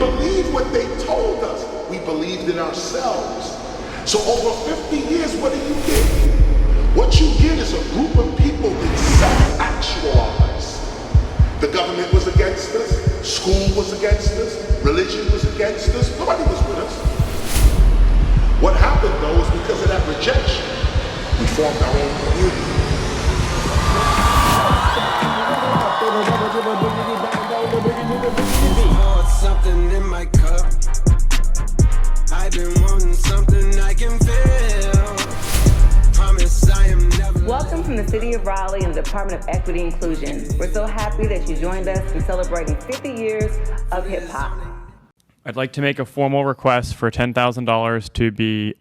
believed what they told us. We believed in ourselves. So over 50 years, what do you get? What you get is a group of people that self-actualized. The government was against us, school was against us, religion was against us, nobody was with us. What happened though is because of that rejection, we formed our own community. Something in my cup. I've been wanting something I can feel. Promise I am never. Welcome from the City of Raleigh and the Department of Equity and Inclusion. We're so happy that you joined us in celebrating 50 years of hip hop. I'd like to make a formal request for $10,000 to be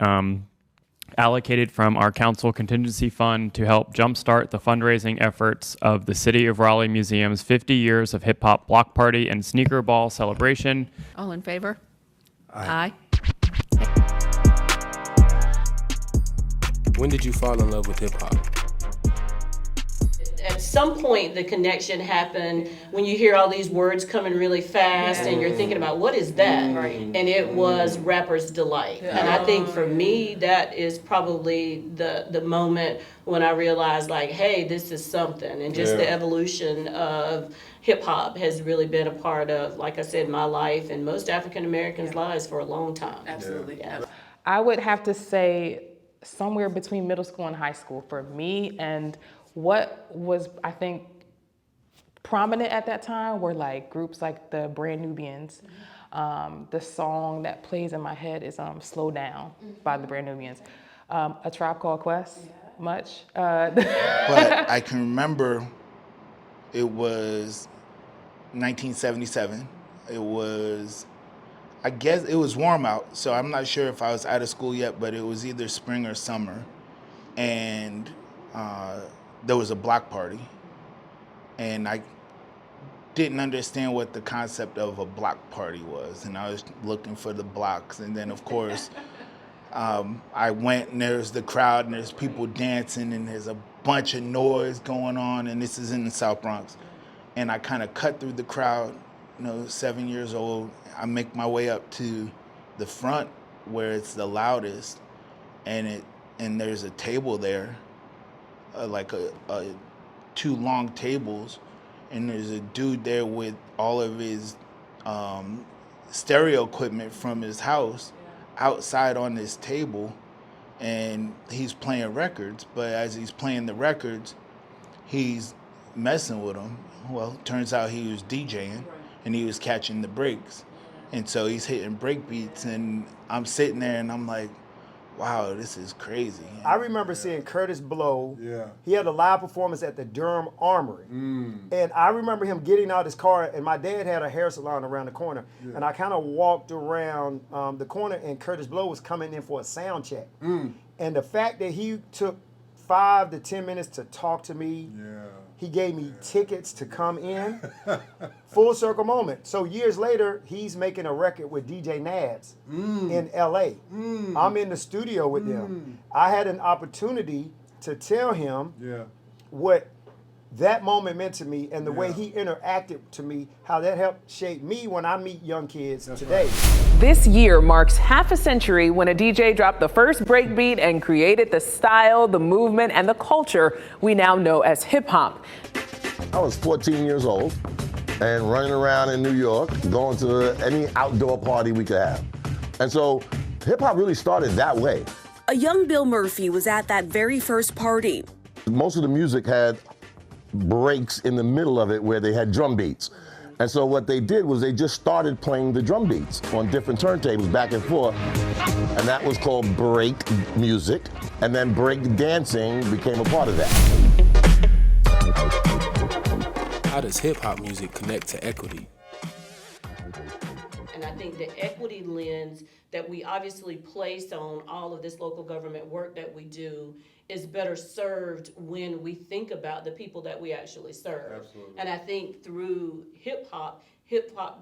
allocated from our council contingency fund to help jumpstart the fundraising efforts of the City of Raleigh Museum's 50 years of hip hop block party and sneaker ball celebration. All in favor? Aye. When did you fall in love with hip hop? At some point, the connection happened when you hear all these words coming really fast and you're thinking about what is that? Right. And it was Rapper's Delight. And I think for me, that is probably the moment when I realized like, hey, this is something. And just the evolution of hip hop has really been a part of, like I said, my life and most African Americans' lives for a long time. Absolutely. Yeah. I would have to say somewhere between middle school and high school for me. And what was, I think, prominent at that time were like groups like the Brand Nubians. The song that plays in my head is Slow Down by the Brand Nubians. A Tribe Called Quest, much. But I can remember it was 1977. It was, I guess it was warm out, so I'm not sure if I was out of school yet, but it was either spring or summer. And there was a block party, and I didn't understand what the concept of a block party was, and I was looking for the blocks, and then of course I went and there's the crowd and there's people dancing and there's a bunch of noise going on, and this is in the South Bronx, and I kind of cut through the crowd, 7 years old. I make my way up to the front where it's the loudest, and there's a table there, like two long tables, and there's a dude there with all of his stereo equipment from his house outside on this table, and he's playing records, but as he's playing the records, he's messing with them. Well, turns out he was DJing, and he was catching the breaks, and so he's hitting break beats, and I'm sitting there and I'm like, wow, this is crazy. I remember seeing Curtis Blow. Yeah. He had a live performance at the Durham Armory. And I remember him getting out his car, and my dad had a hair salon around the corner. Yeah. And I kind of walked around the corner, and Curtis Blow was coming in for a sound check. And the fact that he took 5 to 10 minutes to talk to me, he gave me tickets to come in. Full circle moment. So years later, he's making a record with DJ Nads in LA. I'm in the studio with them. I had an opportunity to tell him what that moment meant to me and the way he interacted to me, how that helped shape me when I meet young kids today. This year marks half a century when a DJ dropped the first breakbeat and created the style, the movement, and the culture we now know as hip hop. I was 14 years old and running around in New York, going to any outdoor party we could have. And so hip hop really started that way. A young Bill Murphy was at that very first party. Most of the music had breaks in the middle of it where they had drum beats. And so what they did was they just started playing the drum beats on different turntables back and forth. And that was called break music. And then break dancing became a part of that. How does hip hop music connect to equity? And I think the equity lens that we obviously place on all of this local government work that we do is better served when we think about the people that we actually serve. Absolutely. And I think through hip hop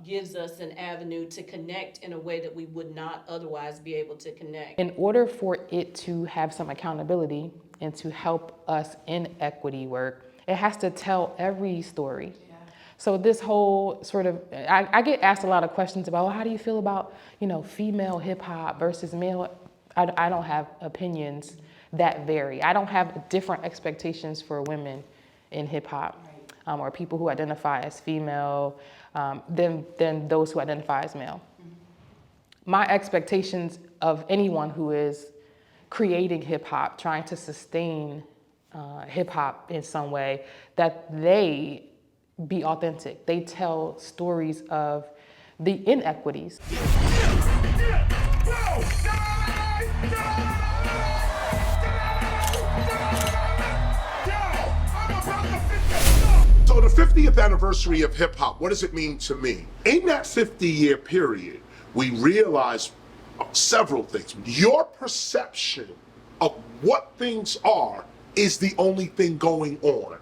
gives us an avenue to connect in a way that we would not otherwise be able to connect. In order for it to have some accountability and to help us in equity work, it has to tell every story. So this whole sort of, I get asked a lot of questions about, well, how do you feel about, female hip hop versus male? I don't have opinions that vary. I don't have different expectations for women in hip hop or people who identify as female than those who identify as male. My expectations of anyone who is creating hip hop, trying to sustain hip hop in some way, that they be authentic. They tell stories of the inequities. So the 50th anniversary of hip hop, what does it mean to me? In that 50-year period, we realized several things. Your perception of what things are is the only thing going on.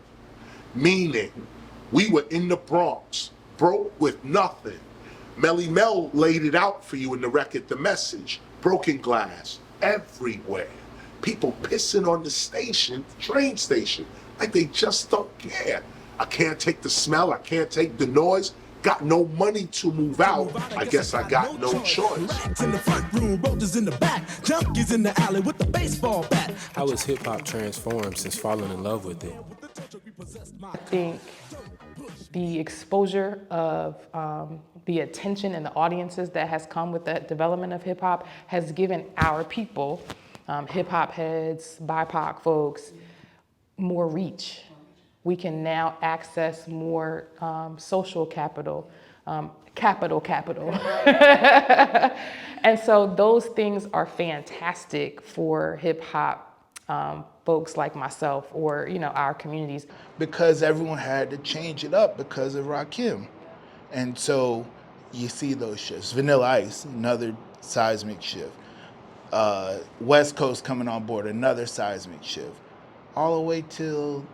Meaning, we were in the Bronx, broke with nothing. Melly Mel laid it out for you in the record, The Message. Broken glass everywhere. People pissing on the train station, like they just don't care. I can't take the smell, I can't take the noise. Got no money to move out. I guess I got no choice. In the front room, roaches in the back, junkies in the alley with the baseball bat. How has hip hop transformed since falling in love with it? I think the exposure of the attention and the audiences that has come with the development of hip hop has given our people, hip hop heads, BIPOC folks, more reach. We can now access more social capital, capital. And so those things are fantastic for hip hop folks like myself or, our communities. Because everyone had to change it up because of Rakim. And so you see those shifts. Vanilla Ice, another seismic shift. West Coast coming on board, another seismic shift. All the way till,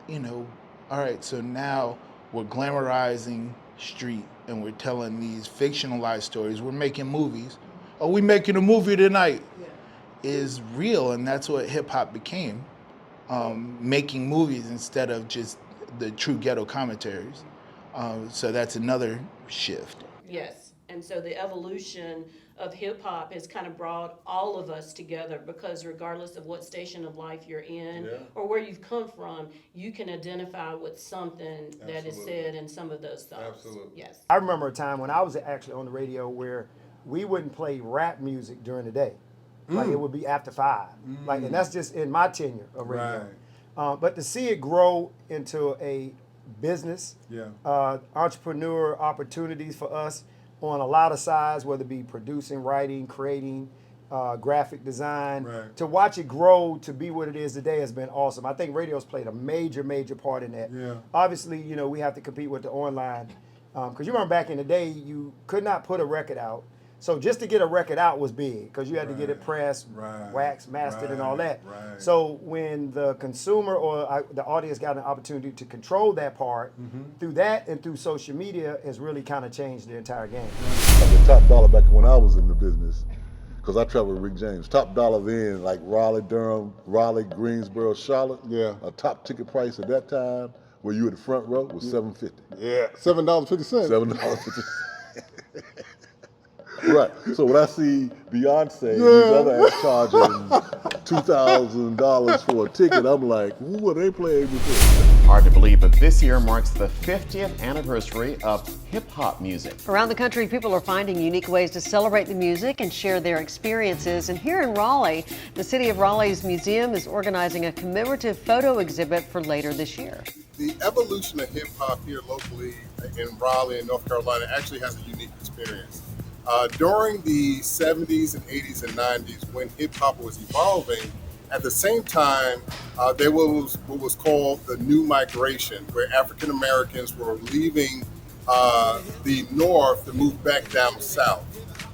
all right, so now we're glamorizing street and we're telling these fictionalized stories. We're making movies. Are we making a movie tonight? Yeah. Is real, and that's what hip hop became. Making movies instead of just the true ghetto commentaries. So that's another shift. Yes, and so the evolution of hip hop has kind of brought all of us together because regardless of what station of life you're in or where you've come from, you can identify with something that is said in some of those songs. Absolutely. Yes. I remember a time when I was actually on the radio where we wouldn't play rap music during the day. Like it would be after 5. Like, and that's just in my tenure of radio. Right. But to see it grow into a business, entrepreneur opportunities for us on a lot of sides, whether it be producing, writing, creating, graphic design, to watch it grow to be what it is today has been awesome. I think radio's played a major part in that. Yeah. Obviously, we have to compete with the online. Because you remember back in the day, you could not put a record out. So just to get a record out was big because you had to get it pressed, waxed, mastered, and all that. Right. So when the consumer or the audience got an opportunity to control that part, through that and through social media has really kind of changed the entire game. The top dollar back when I was in the business, because I traveled with Rick James, top dollar then, like Raleigh, Durham, Raleigh, Greensboro, Charlotte. Yeah. A top ticket price at that time, where you were the front row, was $7.50. Yeah. $7.50. $7.50. Right. So when I see Beyonce and these other acts charging $2,000 for a ticket, I'm like, who are they playing with? Hard to believe, but this year marks the 50th anniversary of hip-hop music. Around the country, people are finding unique ways to celebrate the music and share their experiences. And here in Raleigh, the City of Raleigh's museum is organizing a commemorative photo exhibit for later this year. The evolution of hip-hop here locally in Raleigh and North Carolina actually has a unique experience. During the 70s and 80s and 90s, when hip-hop was evolving, at the same time, there was what was called the new migration, where African Americans were leaving the North to move back down south.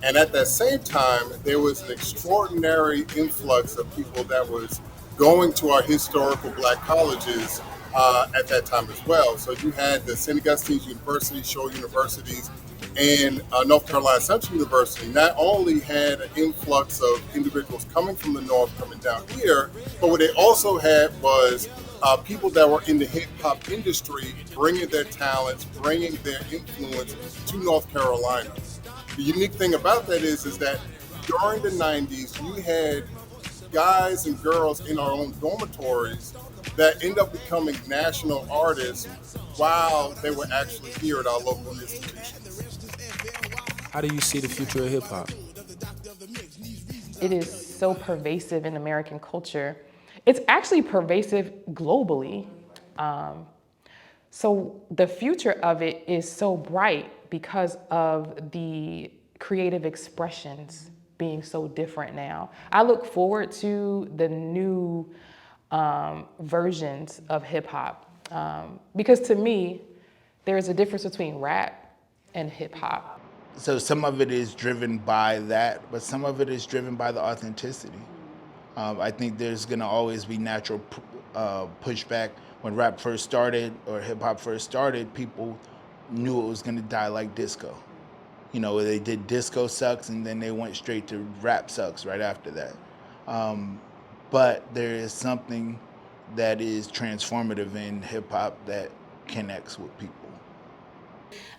And at that same time, there was an extraordinary influx of people that was going to our historical black colleges at that time as well. So you had the St. Augustine's University, Shaw Universities, and North Carolina Central University not only had an influx of individuals coming from the North coming down here, but what they also had was people that were in the hip hop industry bringing their talents, bringing their influence to North Carolina. The unique thing about that is that during the 90s, you had guys and girls in our own dormitories that end up becoming national artists while they were actually here at our local institutions. How do you see the future of hip hop? It is so pervasive in American culture. It's actually pervasive globally. So the future of it is so bright because of the creative expressions being so different now. I look forward to the new versions of hip hop because to me, there's a difference between rap and hip hop. So some of it is driven by that, but some of it is driven by the authenticity. I think there's gonna always be natural pushback. When rap first started or hip hop first started, people knew it was gonna die like disco. You know, they did disco sucks and then they went straight to rap sucks right after that. But there is something that is transformative in hip hop that connects with people.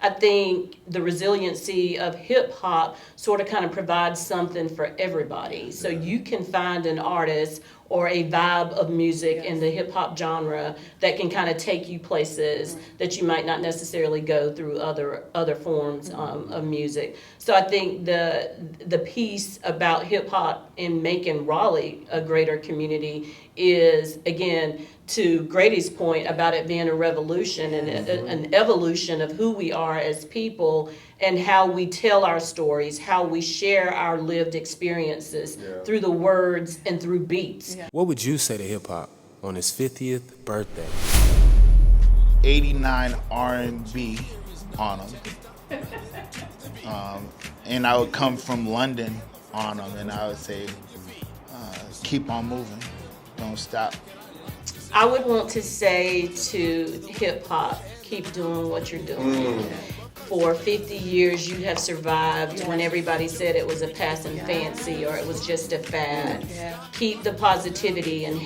I think the resiliency of hip hop sort of kind of provides something for everybody. So you can find an artist or a vibe of music in the hip hop genre that can kind of take you places that you might not necessarily go through other forms of music. So I think the piece about hip hop in making Raleigh a greater community is, again, to Grady's point about it being a revolution and an evolution of who we are as people and how we tell our stories, how we share our lived experiences through the words and through beats. What would you say to hip hop on his 50th birthday? 89 R&B on them. And I would come from London on them and I would say, keep on moving, don't stop. I would want to say to hip hop, keep doing what you're doing. For 50 years, you have survived when everybody said it was a passing fancy or it was just a fad. Keep the positivity and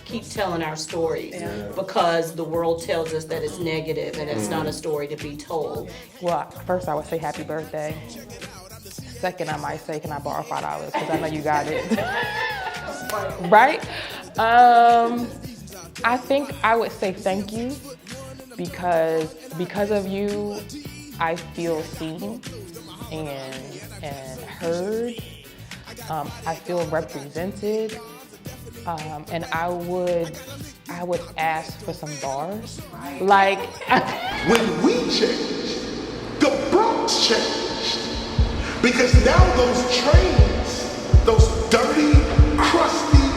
keep telling our stories because the world tells us that it's negative and it's not a story to be told. Well, first I would say happy birthday. Second, I might say, can I borrow $5? Because I know you got it. Right? I think I would say thank you because of you, I feel seen and heard. I feel represented, and I would ask for some bars. Like when we changed, the Bronx changed because now those trains, those dirty, crusty,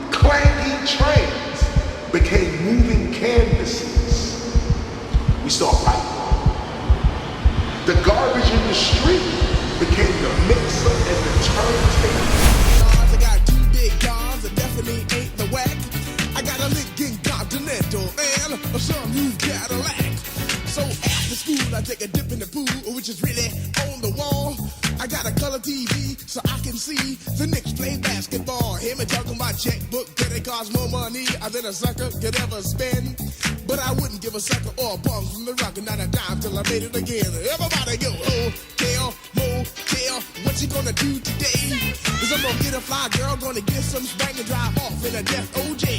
clangy trains became moving canvases. We saw pipeline. The garbage in the street became the mixer and the turntable. I got 2 big cars that definitely ain't the whack. I got a Lincoln Continental and some new Cadillac. So after school I take a dip in the pool, which is really on the wall. I got a color TV so I can see the Knicks play basketball. Hear me talking about checkbook, that it costs more money than a sucker could ever spend. But I wouldn't give a sucker or a bum from the rock and not a dime till I made it again. Everybody go, hotel, motel, what you gonna do today? Cause I'm gonna get a fly girl, gonna get some spank and drive off in a death OJ.